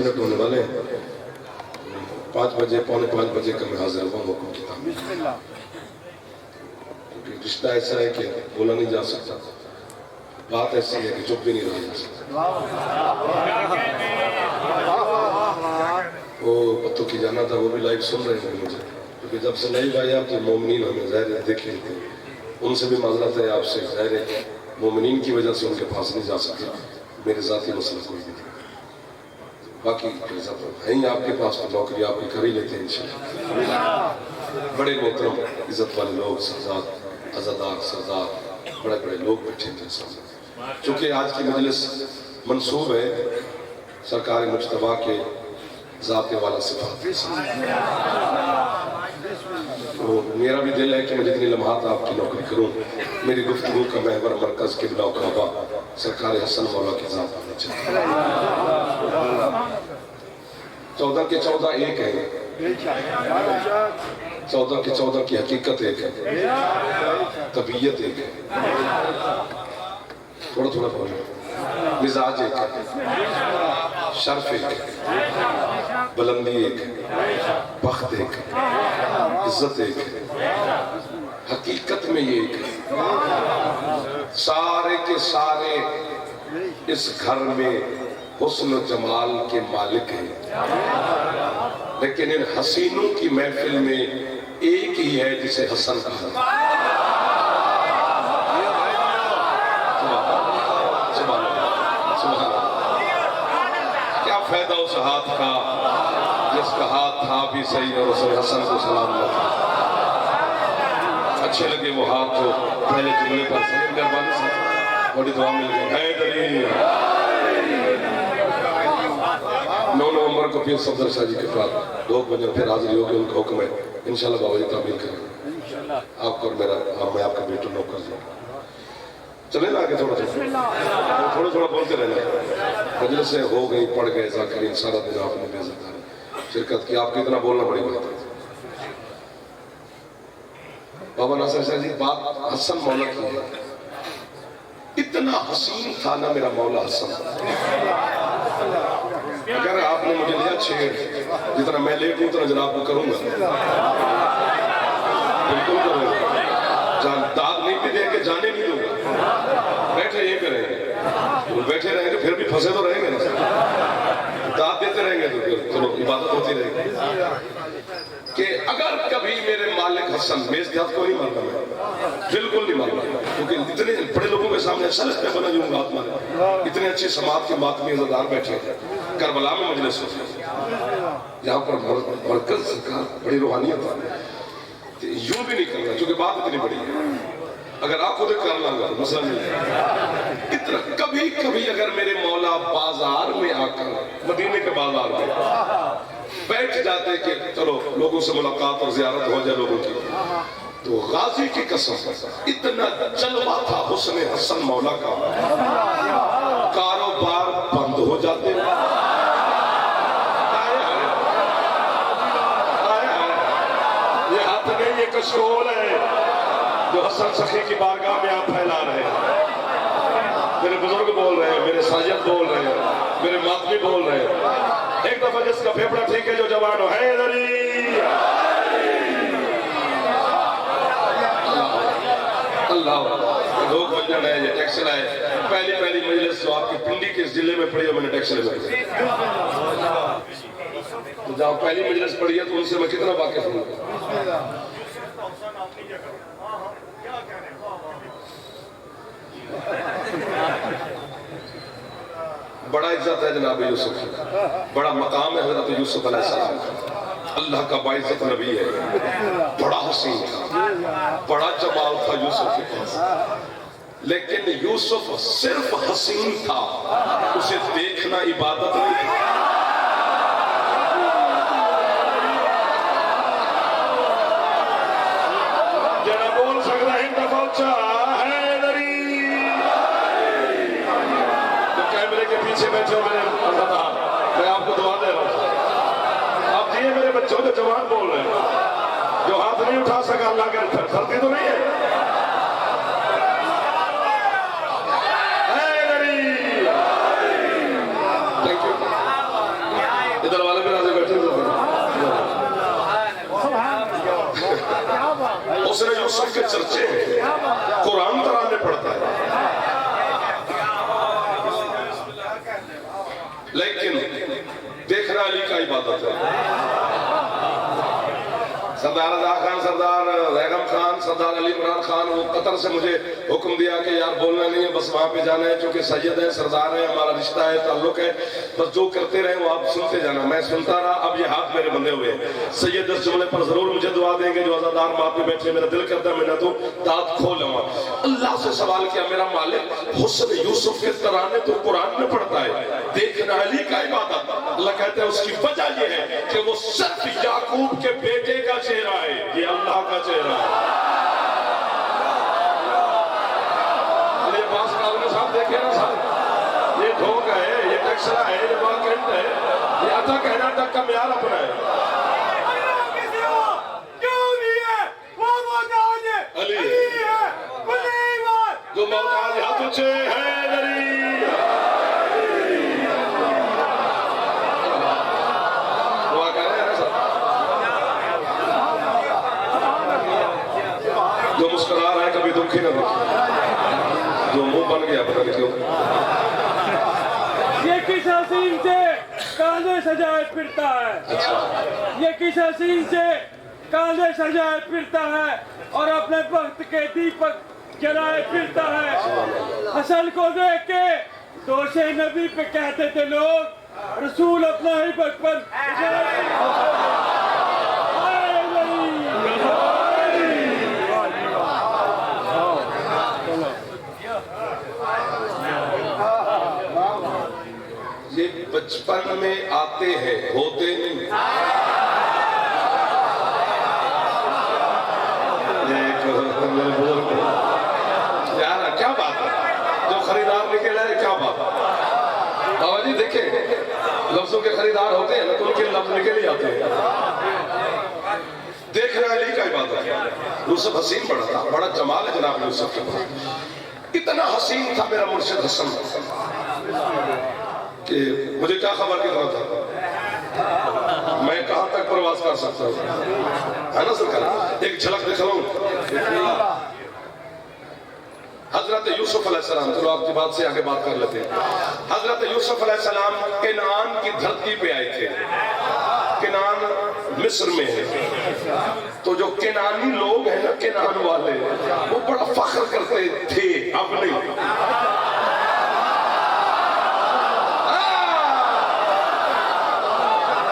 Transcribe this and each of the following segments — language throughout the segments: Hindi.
मिनट होने वाले हैं। 5 बजे, पौने 5 बजे का मैं हाजिर हुआ हुकुम की तामीर। क्योंकि रिश्ता ऐसा है कि बोला नहीं जा सकता, बात ऐसी है कि चुप भी नहीं रहा जा सकता। वो पत्तों की जाना था, वो भी लाइव सुन रहे हैं मुझे, क्योंकि जब से नहीं भाई आप तो मोमिनीन हमें ज़ाहिर देख लेते हैं, उनसे भी माजरत है आपसे, ज़ाहिर है मोमिनीन की वजह से उनके पास नहीं जा सके, मेरे ज़ाती मसला कोई नहीं था। बाकी है ही आपके पास, तो नौकरी आप भी कर ही लेते हैं इंशाल्लाह। बड़े मोहतरम इज़्ज़त वाले लोग, सरदार अज़ादार सरदार, बड़े बड़े लोग बैठे थे सामने। चूँकि आज की मजलिस मंसूब है सरकार मुज्तबा के ज़ाते वाला सिफात, तो मेरा भी दिल है कि मैं जितनी लम्हात आपकी नौकरी करूँ, मेरी गुफ्तगू का महवर मरकज़ के बिला काबा सरकार हसन मौला के ज़ात होना चाहिए। 14 के 14 एक है, 14 के 14 की हकीकत एक है, तबीयत एक है, थोड़ा थोड़ा बोलो, मिजाज एक है, शर्फ एक है, बुलंदी एक है, बख्त एक है, इज्जत एक है, हकीकत में ये एक है। सारे के सारे इस घर में हुस्न जमाल के मालिक हैं, लेकिन इन हसीनों की महफिल में एक ही है जिसे हसन कहा। क्या फायदा उस हाथ का जिसका हाथ था भी सही और उसे हसन को सलाम न था। अच्छे लगे वो हाथ जो पहले जुमले पर सही मेहरबानी से बड़ी दुआ मिल गई। 9 नवंबर को फिर सफदर शाह जी के साथ 2 बजे फिर हाजिर होगी, उनका हुक्म है इंशाल्लाह बाबा जी तामील करेंगे आपको और मेरा, और मैं आपका बेटा नौकर हूँ। चले ना आगे थोड़ा थोड़ा बोलते रहना। मजलिस से हो गई, पढ़ गए, ज़ाकिरीन सारा दिन आपने बेइज्जती शिरकत की, आपको इतना बोलना बड़ी बात है। बाबा नासिर शाह जी बात हसन मौला की है, इतना हसीन था ना मेरा मौला हसन। अगर आपने मुझे लिया छेड़, जितना मैं लेट हूं उतना जनाब को करूंगा, बिल्कुल करूंगा। दाद नहीं भी देंगे, जाने नहीं दूंगा। बैठे ये करेंगे, तो बैठे रहेंगे फिर भी फंसे तो रहेंगे ना, दाद देते रहेंगे तो फिर चलो इबादत होती रहेगी। कि अगर कभी मेरे मालिक हसन, मेज के हाथ को नहीं मारना मैं, बिल्कुल नहीं मारना, क्योंकि इतने बड़े लोगों के सामने सलस पे बना जाऊंगा हाथ मारे। इतने अच्छे समाज के मातमी इज़्ज़तदार बैठे हैं, करबला में मजलिस होती है, यहाँ पर मरकज सरकार बड़ी रूहानियत है। यूं भी नहीं करना क्योंकि बात इतनी बड़ी है, अगर आप खुद कर लाऊंगा तो मसला नहीं है। इतना कभी कभी अगर मेरे मौला बाजार में आकर, मदीने के बाजार में बैठ जाते कि चलो लोगों से मुलाकात और जियारत हो जाए लोगों की, तो गाजी की कसम इतना जलवा था हुस्न हसन मौला का, कारोबार बंद हो जाते। ये हाथ नहीं, ये कशकोल है जो हसन सखी की बारगाह में आप फैला रहे हैं। मेरे बुजुर्ग बोल रहे हैं, मेरे साजिद बोल रहे हैं, मेरे मातमी बोल रहे हैं। एक दफा जिसका फेफड़ा ठीक है जो जवान हो, हैदरी अल्लाह। 2 बजन है, ये टैक्सल है, पहली मजलिस जो आपकी पिंडी के जिले में पड़ी है, मैंने टैक्सल में, तो जहाँ पहली मजलिस पड़ी है तो उनसे मैं कितना वाकिफ हूँ। बड़ा इज्जत है जनाब यूसुफ, बड़ा मकाम है हज़रत यूसुफ अलैहिस्सलाम का, अल्लाह का बाइज़्ज़त नबी है। बड़ा हसीन था, बड़ा जमाल था यूसुफ के पास, लेकिन यूसुफ सिर्फ हसीन था, उसे देखना इबादत नहीं था। जरा बोल सकता है पीछे बैठे हो मेरे अल्लाह, मैं आपको दुआ दे रहा हूँ। आप दिए मेरे बच्चों जो जवान बोल रहे हैं, जो हाथ नहीं उठा सका अल्लाह के धरती तो नहीं है। Thank you. इधर वाले भी राजी बैठे उसने यूसुफ के चर्चे कुरान तराने पढ़ता है, लेकिन देखना अली का इबादत है। सरदार रजा खान, सरदार रैगम खान, सरदार अली इमरान खान, वो कतर से मुझे हुक्म दिया कि यार बोलना नहीं है, बस वहां पे जाना है, क्योंकि सैयद है, सरदार है, हमारा रिश्ता है, ताल्लुक है, बस जो करते रहे वो आप सुनते जाना। मैं सुनता रहा। अब ये हाथ मेरे बंधे हुए, सैयद इस जुमले पर जरूर मुझे दुआ देंगे जो अज़ादार माँ पे बैठे, मेरा दिल करता मैं ना तो दांत खोल लूंगा। अल्लाह से सवाल किया, मेरा मालिक हुस्न यूसुफ के तराने तो कुरान में पढ़ता है, देखना अली का इबादत। अल्लाह कहते हैं उसकी वजह यह है कि वो सिर्फ याकूब के बेटे का चेहरा है, ये अल्लाह का चेहरा है। ये बास कालने साहब देखे ना साहब, ये ठोक है, ये टक्सरा है, ये वाकेंट है, ये अता कहना तक का म्यार अपना है। अली है जो मोहताज हाथ ऊंचे है जो मुस्कुरा रहा है कभी दुखी ना दुखी, जो मुंह बन गया पता नहीं क्यों। ये किस हसीन से कांधे सजाए फिरता है, ये किस हसीन से कांधे सजाए फिरता है और अपने वक्त के दीपक जलाए फिरता है। हसन को देख के दोषे नबी पे कहते थे लोग, रसूल अपना ही बचपन ये बचपन में आते हैं, होते नहीं। यार क्या बात है, जो खरीदार निकल आए क्या बात है। बाबा जी देखे लफ्जों के खरीदार होते हैं ना, तो उनके लफ्ज निकल ही आते हैं। देख रहे अली का इबादत है। यूसुफ हसीन बड़ा था, बड़ा जमाल है जनाब यूसुफ के। इतना हसीन था मेरा मुर्शिद हसन कि मुझे क्या खबर कितना था, मैं कहां तक प्रवास कर सकता हूँ, है ना सरकार। एक झलक दिखाऊं हजरत यूसुफ अलैहिस्सलाम, चलो आपकी बात से आगे बात कर लेते हैं। हजरत यूसुफ अलैहिस्सलाम केनान की धरती पे आए थे। केनान मिस्र में है, तो जो केनानी लोग हैं ना, केनान वाले, वो बड़ा फख्र करते थे, अब नहीं।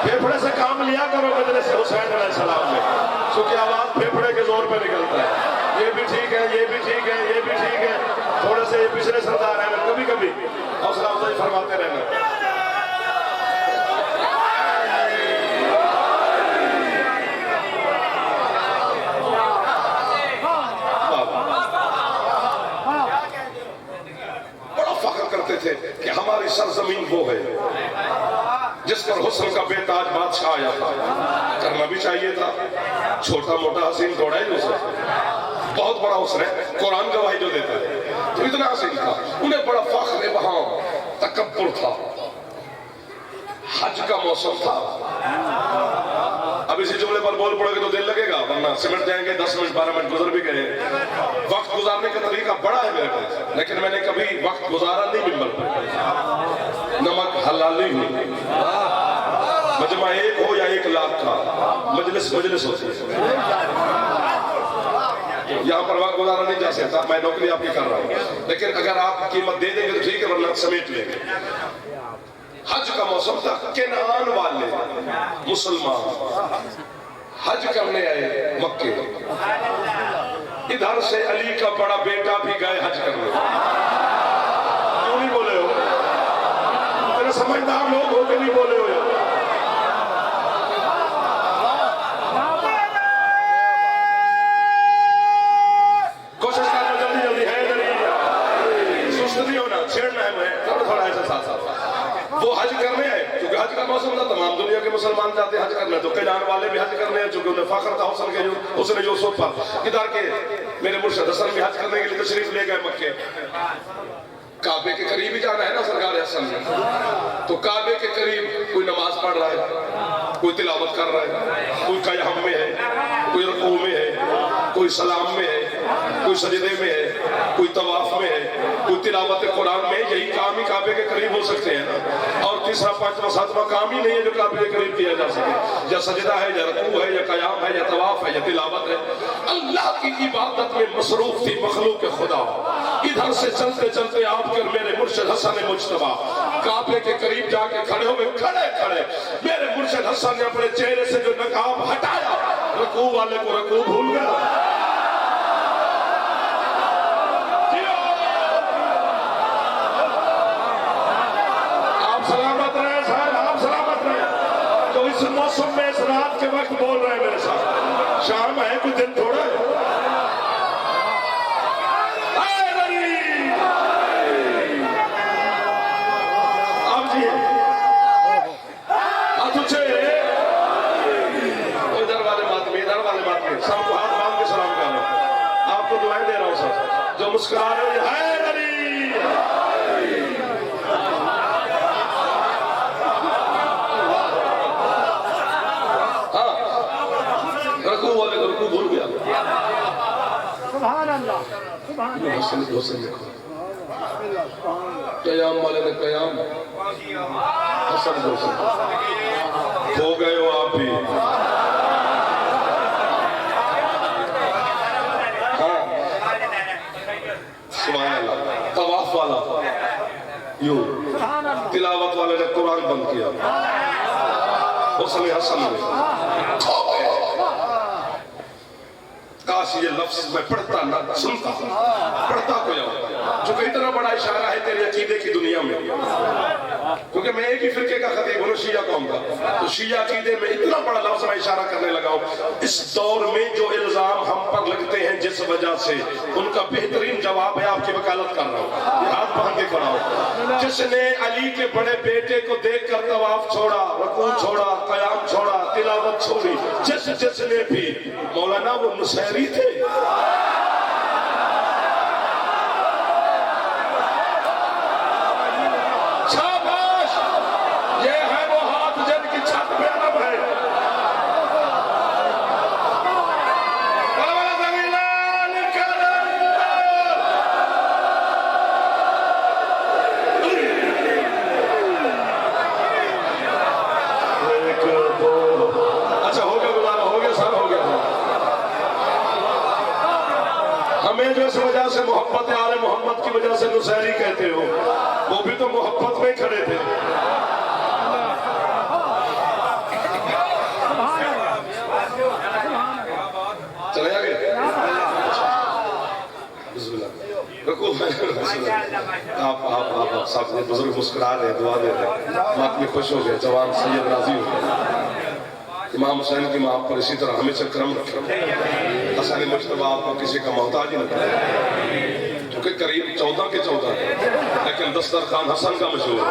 फेफड़े से काम लिया करो मजलिस हुसैन अलैहिस्सलाम में, क्योंकि आवाज फेफड़े के जोर पे निकलता है। ये भी ठीक है, ये भी ठीक है, ये भी ठीक है। थोड़े से पिछले सरदार हैं, कभी कभी हौसला अफजाई फरमाते रहना। बड़ा फख्र करते थे कि हमारी सरजमीन वो है जिस पर हुस्न का बेताज बादशाह आया था। करना भी चाहिए था, छोटा मोटा हसीन थोड़ा ही उसे, बहुत बड़ा हुस्न है, कुरान गवाही जो देता है। तो इतना हसीन था, उन्हें बड़ा फख्र, वहां तकब्बुर था। हज का मौसम था। अब इसी जुमले पर बोल पड़ोगे तो दिल लगेगा, वरना सिमट जाएंगे। 10 मिनट 12 मिनट गुजर भी गए। वक्त गुजारने का तरीका बड़ा है मेरे पास, लेकिन मैंने कभी वक्त गुजारा नहीं मिंबर पर। नमक हलाली हुई, मजमा एक हो या 1 लाख का, मजलिस मजलिस होती है। यहाँ पर वक्त गुजारा नहीं जा सकता। मैं नौकरी आपकी कर रहा हूँ, लेकिन अगर आप कीमत दे देंगे तो ठीक है, वरना समेट लेंगे। हज का मौसम था। केनान वाले मुसलमान हज करने आए मक्के। इधर से अली का बड़ा बेटा भी गए हज करने। क्यों नहीं बोले हो? तेरे समझदार लोग हो के नहीं बोले हो यार। कोशिश करना जल्दी जल्दी है, जल्दी सुस्त नहीं होना, छेड़ना है। मैं थोड़ा ऐसा साथ साथ वो हज करने आए, क्योंकि हज का मौसम था। तमाम दुनिया के मुसलमान जाते हैं हज करने, तो केनान वाले भी हज करने हैं, चूंकि उन्हें फख्र था हुस्न के, जो उसने यूसुफ पर। इधर के मेरे मुर्शिद हसन भी हज करने के लिए तशरीफ ले गए मक्के। काबे के करीब ही जाना है ना सरकार हसन में, तो काबे के करीब कोई नमाज पढ़ रहा है, कोई तिलावत कर रहा है, कोई क़याम में है, कोई रुकू में है, कोई सलाम में है, कोई सजदे में है, कोई तवाफ में है, कोई तिलावत कुरान में। यही काम ही काबे के करीब हो सकते हैं ना। और तीसरा पांचवा सातवां काम ही नहीं है जो काबे के करीब किया जा सके। या सजदा है, या रुकू है, या क़याम है, या तवाफ है, या तिलावत है। अल्लाह की इबादत में मसरूफ थी मखलूक खुदा। इधर से चलते चलते आपके मेरे मुर्शिद हसन मुज्तबा काबे के करीब जाके खड़े हो गए। खड़े खड़े मेरे मुर्शिद हसन ने अपने चेहरे से जो नकाब हटाया, रुकू वाले को रुकू भूल गया। आप सलामत रहे साहब, आप सलामत रहे। तो इस मौसम में इस रात के वक्त बोल रहे हैं मेरे साथ, शाम है कुछ दिन थोड़ा है। सबको हाथ बांध के सलाम कर लो। आपको दुआएं दे रहा हूं सर, जो मुस्कुरा रहे हैं हाँ, रकू वाले को रकू भूल गया। सुभान अल्लाह, सुभान अल्लाह। क़याम वाले ने क़याम, हसन हो गए हो आप भी। तवाफ वाला यूं, तिलावत वाले ने कुरान बंद किया। हुस्न हसन में काश ये लफ्ज मैं पढ़ता ना सुनता, पढ़ता को जो कि इतना बड़ा इशारा है तेरे अकीदे की दुनिया में। क्योंकि मैं एक ही फिरके का खतीब हूं, शिया कौम का, तो शिया अकीदे में इतना बड़ा लफ्ज मैं इशारा करने लगा हूं। इस दौर में जो इल्जाम हम पर लगते हैं जिस वजह से, उनका बेहतरीन जवाब है, आपकी वकालत कर रहा हूं, ये हाथ बांध के खड़ा हूं। जिसने अली के बड़े बेटे को देखकर तवाफ छोड़ा, रुकू छोड़ा, क़याम छोड़ा, तिलावत छोड़ी, जिसने भी, मौलाना वो मुसहरी थे। शाबाश, ये है वो हाथ जिनकी छत पे अरब है। अच्छा हो गया गुजारा, हो गया सर, हो गया। हमें जो इस वजह से मोहब्बत आले मोहम्मद की वजह से नुसैरी कहते हो, वो भी तो मोहब्बत में खड़े थे। चले आगे आप सब बुजुर्ग मुस्कुरा रहे, दुआ दे रहे, बात में खुश हो गए, जवान सैयद राजी हो गए। इमाम हुसैन की माँ पर इसी तरह हमेशा करम रखें। हसन मुज्तबा आपको किसी का मोहताज ही न करे, क्योंकि करीब 14 के 14 है, लेकिन दस्तरखान हसन का मशहूर है।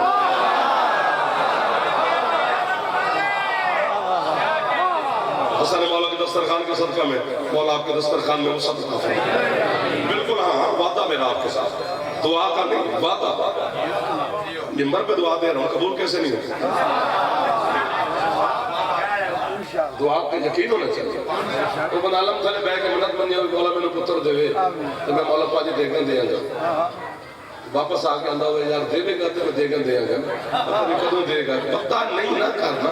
हसन मौला के दस्तरखान के सदका में, मौला आपके दस्तरखान में वो सदका है। बिल्कुल हाँ, वादा मेरा आपके साथ, दुआ का नहीं, वादा। मिंबर पे दुआ दे रहा हूँ, कबूल कैसे नहीं होता? दुआ पे यकीन होना चाहिए। तो बन आलम थाने बैठ के मन्नत मंदी मौला मैंने पुत्र देवे, तो मैं मौला पाजी देखने देंगे, वापस आके आंदा हुआ यार दे देगा तो मैं देखने देंगे, कदों देगा पता नहीं ना करना।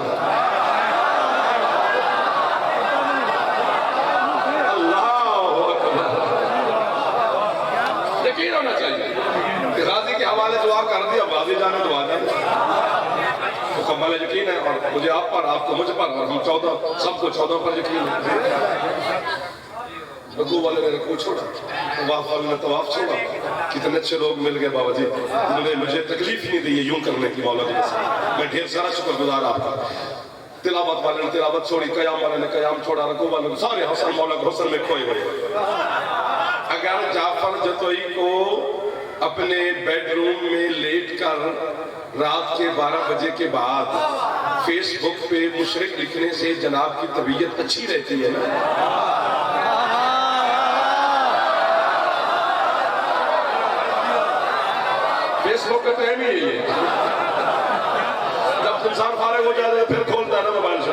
यकीन होना चाहिए। गाजी के हवाले दुआ कर दिया, गाजी जाने दुआ जाने मुकम्मल यकीन है, और मुझे आप पर, आपको मुझ पर, और हम 14 सबको 14 पर यकीन है। रकू वाले ने रकू छोड़ा, तवाफ वाले ने तवाफ छोड़ा। कितने अच्छे लोग मिल गए बाबा जी, उन्होंने मुझे तकलीफ नहीं दी यूं करने की, मौला जी मैं ढेर सारा शुक्रगुजार आपका। तिलावत वाले ने तिलावत छोड़ी, क़याम वाले ने क़याम छोड़ा, रकू वाले ने, सारे हसन मौला हुसन में खोए हुए। अगर जाफर जतोई को अपने बेडरूम में लेटकर रात के 12 बजे के बाद फेसबुक पे मुशरिक लिखने से जनाब की तबीयत अच्छी रहती है ना? फेसबुक पे तो है भी यही है, जब इंसान फारिग हो जाता है फिर खोलता है ना मोबाइल से।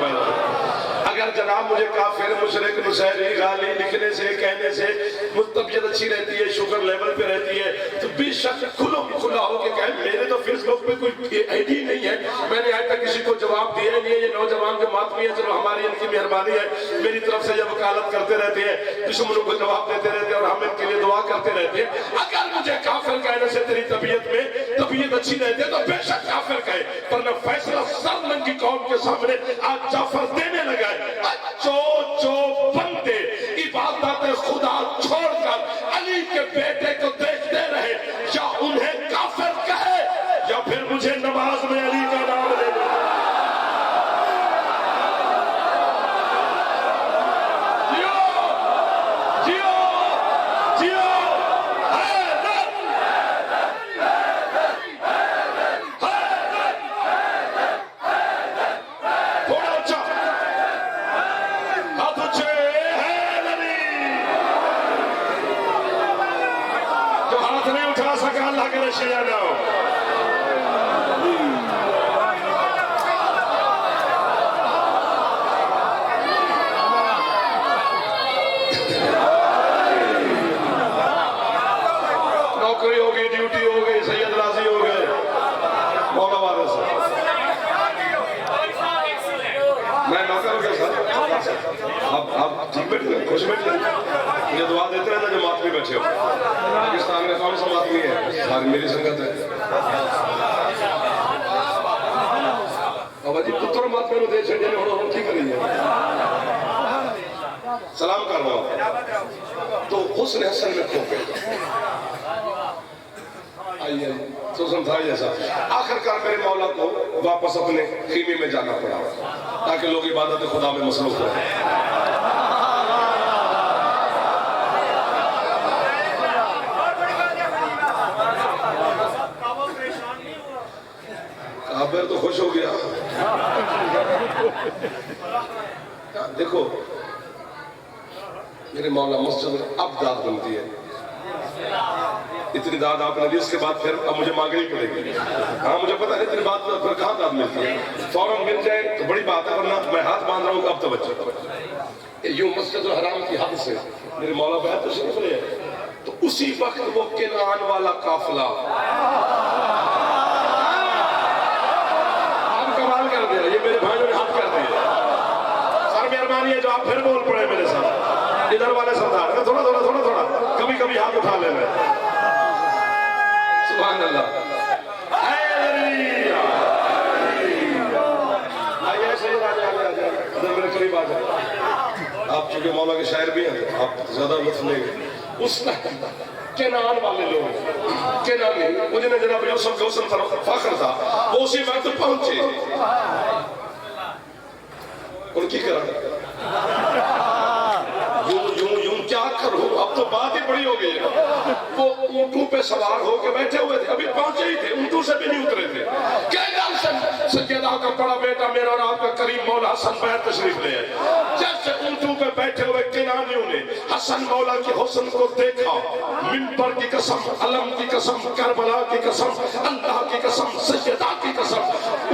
अगर जनाब मुझे काफिर मुशरिक मुशहरी गाली लिखने से कहने से मुझ तबीयत अच्छी रहती है, शुगर लेवल पे रहती है, तो बेशक खुला होके कहे। मेरे तो फेसबुक पे कोई आईडी नहीं है, मैंने आज तक किसी को जवाब दिया नहीं है। ये नौजवान जो मातमी है, चलो हमारी इनकी मेहरबानी है, मेरी तरफ से ये वकालत करते रहते हैं, दुश्मनों को जवाब देते रहते हैं और हम इनके लिए दुआ करते रहते हैं। अगर मुझे काफिर कहने से तेरी तबीयत में तबीयत अच्छी रहती है तो बेशक काफिर कहे, पर मैं फैसला सर नंगी कौम के सामने आज जाफर देने लगा है। जो बंदे इबादत खुदा छोड़कर अली के बेटे को देखते रहे, या उन्हें काफिर कहे या फिर मुझे नमाज में अली का नाम ले दे। जियो जियो जियो नौकरी हो गई, ड्यूटी हो गई, सैयद राजी हो गए, मौला वाले से मैं नौकर हो गया सर। आप ठीक बैठ गए, खुश बैठ गए, मुझे दुआ देते रहते जो मातमी बैठे हो। पाकिस्तान में कौन सा मातमी है? सारी मेरी संगत है। बाबा जी पुत्र मातमी नु दे छड़े ने हुण की करी है। सलाम कर रहा हूं तो हुस्न हसन में खो गए। आइए तो समझा जैसा आखिरकार मेरे मौला को वापस अपने खीमे में जाना पड़ा ताकि लोग इबादत खुदा में मसरूफ हो। काबिर तो खुश हो गया। देखो मेरे मौला मस्जिद में अब दाद बनती है, इतनी दाद आपने दी, इसके बाद फिर अब मुझे मांगनी पड़ेगी। हाँ मुझे पता है इतनी बात फिर कहाँ दाद मिलती है, फौरन मिल जाए तो बड़ी बात है, वरना मैं हाथ बांध रहा हूँ अब तो बच्चे यूं मस्जिद हराम की हद से मेरे मौला बैठ तो शरीफ ले, तो उसी वक्त वो किनान वाला काफिला आप कमाल कर दिया। ये मेरे भाइयों ने हाथ कर दिया, सर मेहरबानी है जो आप फिर बोल पड़े मेरे साथ। इधर वाले सरदार थोड़ा थोड़ा थोड़ा थोड़ा कभी कभी हाथ उठा ले रहे। सुभान अल्लाह। मेरे करीब आ जाए, आप चूंकि मौला के शायर भी हैं आप ज्यादा लुत्फ लेंगे। उस केनान वाले लोग, केनानी उन्हें जनाब यूसुफ के हुस्न पर फख्र था, वो उसी वक्त पहुंचे। उनकी करा यूं क्या करूं, अब तो बात ही बड़ी हो गई है। वो ऊंटों पे सवार होकर बैठे हुए थे, अभी पहुंचे ही थे, ऊंटों से भी नहीं उतरे थे। सैयदा का बड़ा बेटा मेरा और आपका करीम मौला हसन बैर तशरीफ ले आए। जैसे ऊंटों पे बैठे हुए किनानियों ने हसन मौला के हुस्न को देखा, मिंबर की कसम, अलम की कसम, करबला की कसम, अल्लाह की कसम, सैयदा की कसम,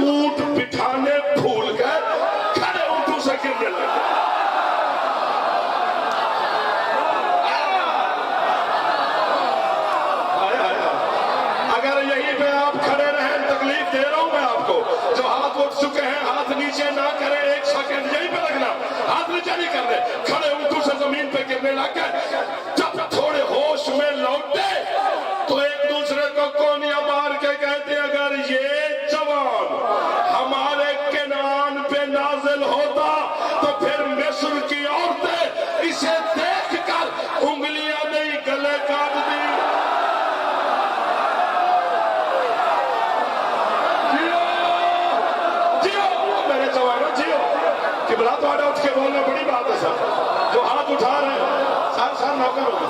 ऊंट बिठाने भूल गए, खड़े ऊंटों से गिरने लगे। चुके हैं हाथ नीचे ना करें, एक सेकंड यहीं पे रखना, हाथ नीचे नहीं करने, खड़े ऊंटों से जमीन पे गिरने लगे। जब थोड़े होश में लौटे तो एक दूसरे को कोनियां मार के कहते अगर ये जवान हमारे केनान पे नाजिल होता तो फिर मिस्र की औरतें इसे देखकर उंगलियां नहीं गले काट दी। तो उठ के बोलना बड़ी बात है सर, जो हाथ उठा रहे हैं सार नौकर हो गए।